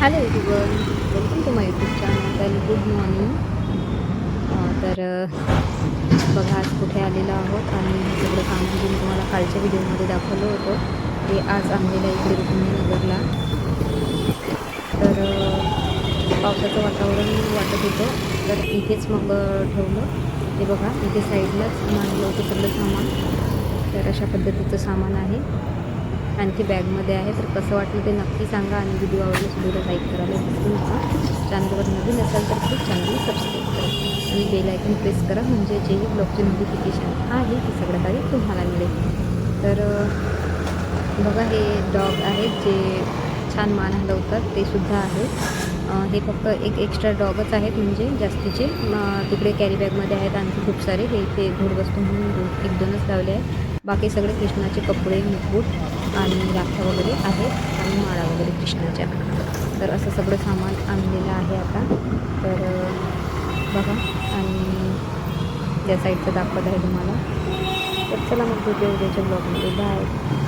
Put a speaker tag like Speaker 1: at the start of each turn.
Speaker 1: Hello everyone, welcome to my YouTube channel आणि good morning. तर बघा आज कुठे आलेलो आहोत आणि हे सगळं सामान जे मी तुम्हाला कालच्या व्हिडिओमध्ये दाखवलं होतं ते आज आणलेलं आहे इकडे रुक्मिणीनगरला. तर पावसाचं वातावरण वाटत होतं तर इथेच मग ठेवलं. हे बघा इथे साईडलाच मांडलं होतं सगळं सामान. तर अशा पद्धतीचं सामान आहे. आणखी बॅगमध्ये आहे. तर कसं वाटलं ते नक्की सांगा आणि व्हिडिओ आवडल्यास व्हिडिओला लाईक करायला विसरू नका. चॅनलवर नवीन असाल तर प्लीज चॅनलला सबस्क्राईब करा आणि बेल आयकॉन प्रेस करा म्हणजे जेही ब्लॉगचे नोटिफिकेशन आहे ते सगळ्यात आधी तुम्हाला मिळेल. तर बघा हे डॉग आहेत जे छान मान हलवतात ते सुद्धा आहेत. हे फक्त एक एक्स्ट्रा डॉगच आहेत म्हणजे जास्तीचे तिकडे कॅरी बॅगमध्ये आहेत आणखी खूप सारे. हे इथे धूडवस्तू म्हणून एक दोनच लावले आहेत. बाकी सगळे कृष्णाचे कपडे, मुकुट आणि राख्या वगैरे आहेत आणि माळा वगैरे कृष्णाच्या. तर असं सगळं सामान आणलेलं आहे आता. तर बघा आणि त्या साईडचं दाखवत आहे तुम्हाला. तर चला मग भेटूया उद्याच्या ब्लॉगमध्ये. बाय.